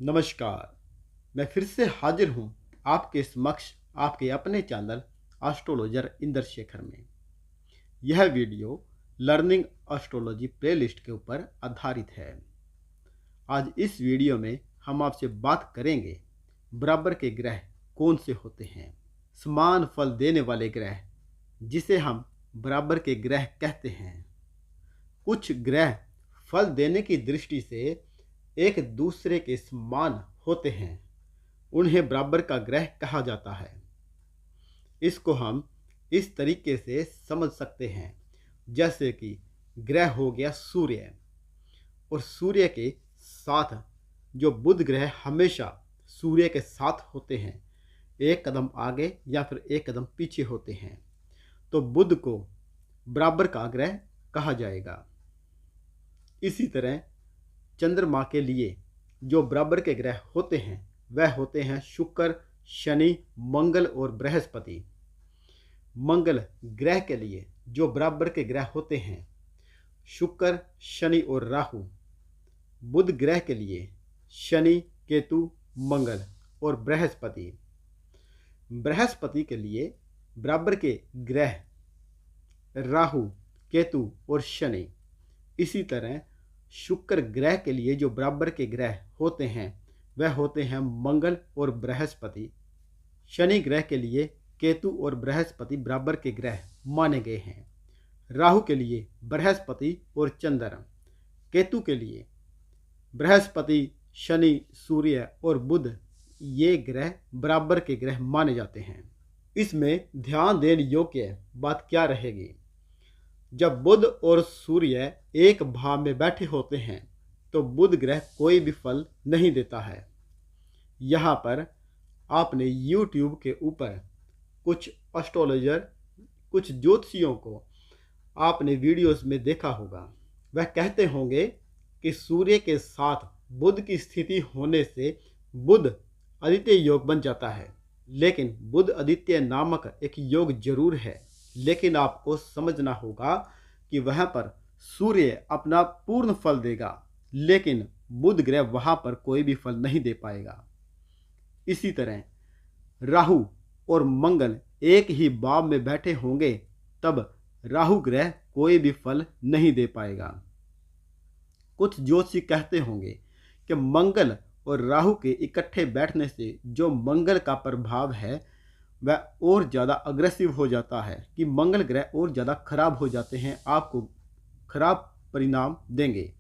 नमस्कार। मैं फिर से हाजिर हूँ आपके समक्ष आपके अपने चैनल एस्ट्रोलॉजर इंद्रशेखर में। यह वीडियो लर्निंग एस्ट्रोलॉजी प्लेलिस्ट के ऊपर आधारित है। आज इस वीडियो में हम आपसे बात करेंगे बराबर के ग्रह कौन से होते हैं। समान फल देने वाले ग्रह जिसे हम बराबर के ग्रह कहते हैं। कुछ ग्रह फल देने की दृष्टि से एक दूसरे के समान होते हैं, उन्हें बराबर का ग्रह कहा जाता है। इसको हम इस तरीके से समझ सकते हैं, जैसे कि ग्रह हो गया सूर्य, और सूर्य के साथ जो बुध ग्रह हमेशा सूर्य के साथ होते हैं, एक कदम आगे या फिर एक कदम पीछे होते हैं, तो बुध को बराबर का ग्रह कहा जाएगा। इसी तरह चंद्रमा के लिए जो बराबर के ग्रह होते हैं वह होते हैं शुक्र, शनि, मंगल और बृहस्पति। मंगल ग्रह के लिए जो बराबर के ग्रह होते हैं शुक्र, शनि और राहु। बुध ग्रह के लिए शनि, केतु, मंगल और बृहस्पति। बृहस्पति के लिए बराबर के ग्रह राहु, केतु और शनि। इसी तरह शुक्र ग्रह के लिए जो बराबर के ग्रह होते हैं वह होते हैं मंगल और बृहस्पति। शनि ग्रह के लिए केतु और बृहस्पति बराबर के ग्रह माने गए हैं। राहु के लिए बृहस्पति और चंद्र। केतु के लिए बृहस्पति, शनि, सूर्य और बुध, ये ग्रह बराबर के ग्रह माने जाते हैं। इसमें ध्यान देने योग्य बात क्या रहेगी, जब बुध और सूर्य एक भाव में बैठे होते हैं तो बुध ग्रह कोई भी फल नहीं देता है। यहाँ पर आपने YouTube के ऊपर कुछ एस्ट्रोलॉजर, कुछ ज्योतिषियों को आपने वीडियोस में देखा होगा। वह कहते होंगे कि सूर्य के साथ बुध की स्थिति होने से बुध आदित्य योग बन जाता है। लेकिन बुध आदित्य नामक एक योग जरूर है, लेकिन आपको समझना होगा कि वहां पर सूर्य अपना पूर्ण फल देगा, लेकिन बुध ग्रह वहां पर कोई भी फल नहीं दे पाएगा। इसी तरह राहु और मंगल एक ही भाव में बैठे होंगे तब राहु ग्रह कोई भी फल नहीं दे पाएगा। कुछ ज्योतिषी कहते होंगे कि मंगल और राहु के इकट्ठे बैठने से जो मंगल का प्रभाव है वह और ज़्यादा अग्रेसिव हो जाता है, कि मंगल ग्रह और ज़्यादा खराब हो जाते हैं, आपको खराब परिणाम देंगे।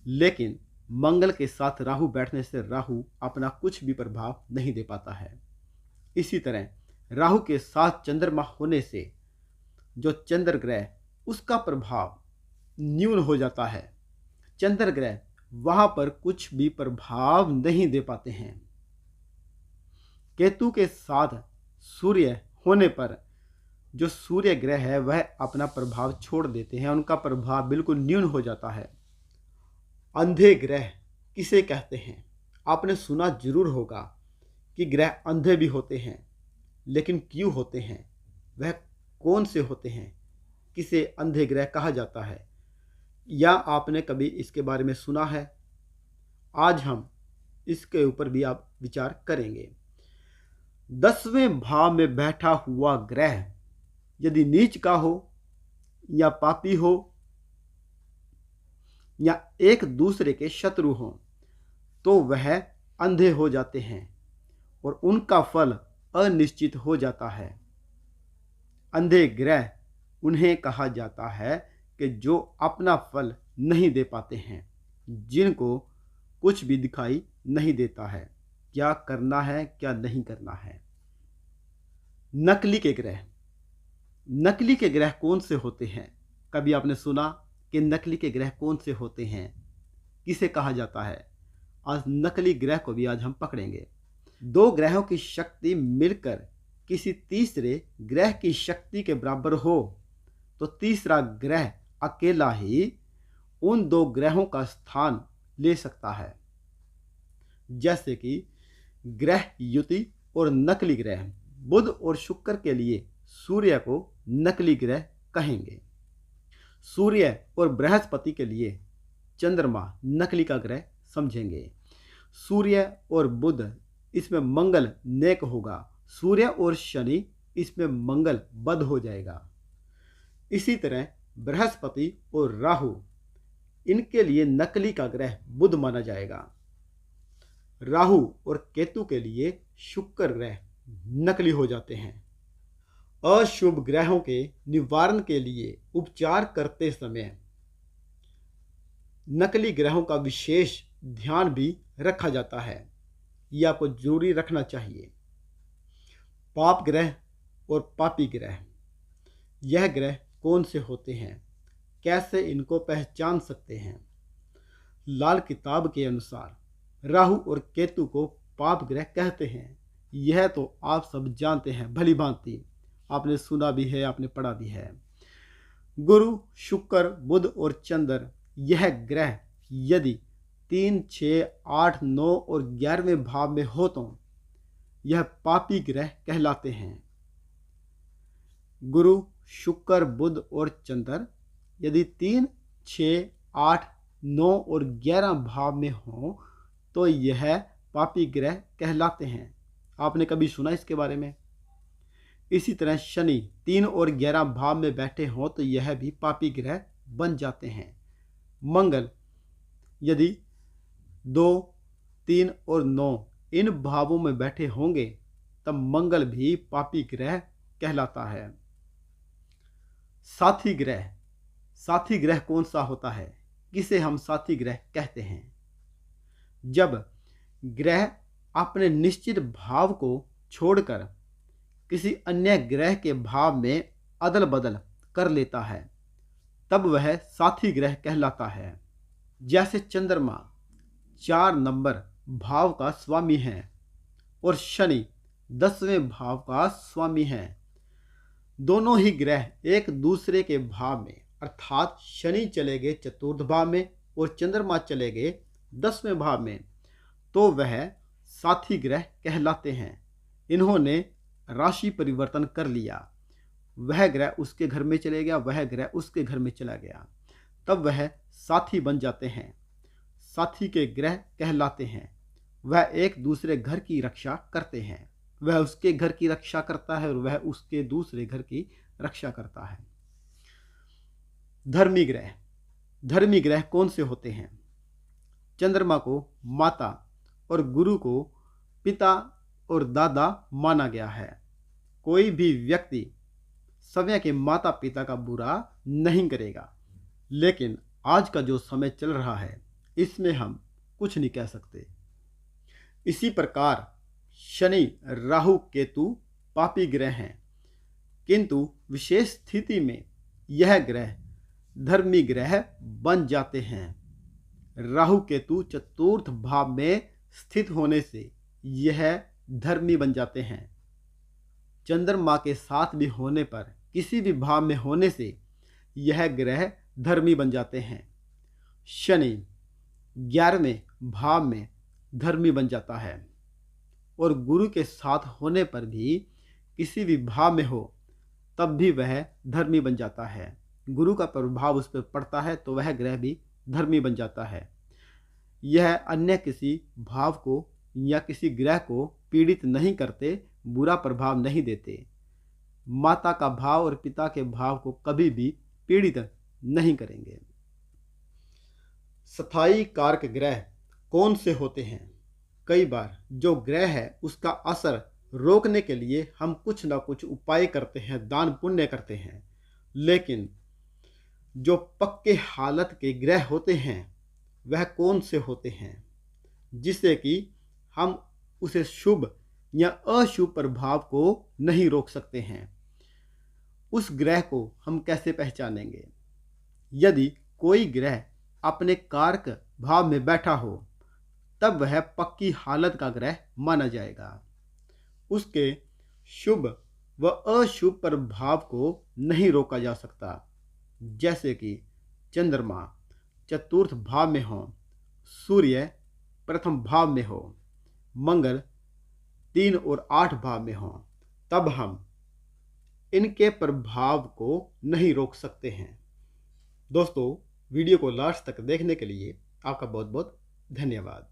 लेकिन मंगल के साथ राहु बैठने से राहु अपना कुछ भी प्रभाव नहीं दे पाता है। इसी तरह राहु के साथ चंद्रमा होने से जो चंद्र ग्रह उसका प्रभाव न्यून हो जाता है। चंद्र ग्रह वहाँ पर कुछ भी प्रभाव नहीं दे पाते हैं। केतु के साथ सूर्य होने पर जो सूर्य ग्रह है वह अपना प्रभाव छोड़ देते हैं, उनका प्रभाव बिल्कुल न्यून हो जाता है। अंधे ग्रह किसे कहते हैं? आपने सुना जरूर होगा कि ग्रह अंधे भी होते हैं, लेकिन क्यों होते हैं, वह कौन से होते हैं, किसे अंधे ग्रह कहा जाता है, या आपने कभी इसके बारे में सुना है? आज हम इसके ऊपर भी आप विचार करेंगे। 10वें भाव में बैठा हुआ ग्रह यदि नीच का हो या पापी हो या एक दूसरे के शत्रु हो तो वह अंधे हो जाते हैं और उनका फल अनिश्चित हो जाता है। अंधे ग्रह उन्हें कहा जाता है कि जो अपना फल नहीं दे पाते हैं, जिनको कुछ भी दिखाई नहीं देता है क्या करना है क्या नहीं करना है। नकली के ग्रह। नकली के ग्रह कौन से होते हैं? कभी आपने सुना कि नकली के ग्रह कौन से होते हैं, किसे कहा जाता है? आज नकली ग्रह को भी आज हम पकड़ेंगे। दो ग्रहों की शक्ति मिलकर किसी तीसरे ग्रह की शक्ति के बराबर हो तो तीसरा ग्रह अकेला ही उन दो ग्रहों का स्थान ले सकता है। जैसे कि ग्रह युति और नकली ग्रह। बुध और शुक्र के लिए सूर्य को नकली ग्रह कहेंगे। सूर्य और बृहस्पति के लिए चंद्रमा नकली का ग्रह समझेंगे। सूर्य और बुध, इसमें मंगल नेक होगा। सूर्य और शनि, इसमें मंगल बद हो जाएगा। इसी तरह बृहस्पति और राहु, इनके लिए नकली का ग्रह बुध माना जाएगा। राहु और केतु के लिए शुक्र ग्रह नकली हो जाते हैं। अशुभ ग्रहों के निवारण के लिए उपचार करते समय नकली ग्रहों का विशेष ध्यान भी रखा जाता है। यह आपको जरूरी रखना चाहिए। पाप ग्रह और पापी ग्रह, यह ग्रह कौन से होते हैं, कैसे इनको पहचान सकते हैं? लाल किताब के अनुसार राहु और केतु को पाप ग्रह कहते हैं। यह तो आप सब जानते हैं भली भांति, आपने सुना भी है, आपने पढ़ा भी है। गुरु, शुक्र, बुध और चंद्र, यह ग्रह यदि 3, 6, 8, 9 और 11वें भाव में हो तो यह पापी ग्रह कहलाते हैं। गुरु, शुक्र, बुध और चंद्र यदि 3, 6, 8, 9 और 11 भाव में हो तो यह पापी ग्रह कहलाते हैं। आपने कभी सुना इसके बारे में? इसी तरह शनि 3 और 11 भाव में बैठे हों तो यह भी पापी ग्रह बन जाते हैं। मंगल यदि 2, 3 और 9 इन भावों में बैठे होंगे तब मंगल भी पापी ग्रह कहलाता है। साथी ग्रह, साथी ग्रह कौन सा होता है, किसे हम साथी ग्रह कहते हैं? जब ग्रह अपने निश्चित भाव को छोड़कर किसी अन्य ग्रह के भाव में अदल बदल कर लेता है तब वह साथी ग्रह कहलाता है। जैसे चंद्रमा 4 नंबर भाव का स्वामी है और शनि 10वें भाव का स्वामी है। दोनों ही ग्रह एक दूसरे के भाव में, अर्थात शनि चले गए चतुर्थ भाव में और चंद्रमा चले गए 10वें भाव में, तो वह साथी ग्रह कहलाते हैं। इन्होंने राशि परिवर्तन कर लिया, वह ग्रह उसके घर में चले गया, वह ग्रह उसके घर में चला गया, तब वह साथी बन जाते हैं। साथी के ग्रह कहलाते हैं। वह एक दूसरे घर की रक्षा करते हैं। वह उसके घर की रक्षा करता है और वह उसके दूसरे घर की रक्षा करता है। धर्मी ग्रह, धर्मी ग्रह कौन से होते हैं? चंद्रमा को माता और गुरु को पिता और दादा माना गया है। कोई भी व्यक्ति समय के माता पिता का बुरा नहीं करेगा, लेकिन आज का जो समय चल रहा है इसमें हम कुछ नहीं कह सकते। इसी प्रकार शनि, राहु, केतु पापी ग्रह हैं, किंतु विशेष स्थिति में यह ग्रह धर्मी ग्रह बन जाते हैं। राहु केतु चतुर्थ भाव में स्थित होने से यह धर्मी बन जाते हैं। चंद्रमा के साथ भी होने पर, किसी भी भाव में होने से यह ग्रह धर्मी बन जाते हैं। शनि 11वें भाव में धर्मी बन जाता है और गुरु के साथ होने पर भी किसी भी भाव में हो तब भी वह धर्मी बन जाता है। गुरु का प्रभाव उस पर पड़ता है तो वह ग्रह भी धर्मी बन जाता है। यह अन्य किसी भाव को या किसी ग्रह को पीड़ित नहीं करते, बुरा प्रभाव नहीं देते। माता का भाव और पिता के भाव को कभी भी पीड़ित नहीं करेंगे। स्थायी कारक ग्रह कौन से होते हैं? कई बार जो ग्रह है उसका असर रोकने के लिए हम कुछ ना कुछ उपाय करते हैं, दान पुण्य करते हैं, लेकिन जो पक्के हालत के ग्रह होते हैं वह कौन से होते हैं जिससे कि हम उसे शुभ या अशुभ प्रभाव को नहीं रोक सकते हैं? उस ग्रह को हम कैसे पहचानेंगे? यदि कोई ग्रह अपने कारक भाव में बैठा हो तब वह पक्की हालत का ग्रह माना जाएगा। उसके शुभ व अशुभ प्रभाव को नहीं रोका जा सकता। जैसे कि चंद्रमा चतुर्थ भाव में हो, सूर्य प्रथम भाव में हो, मंगल 3 और 8 भाव में हो, तब हम इनके प्रभाव को नहीं रोक सकते हैं। दोस्तों, वीडियो को लास्ट तक देखने के लिए आपका बहुत बहुत धन्यवाद।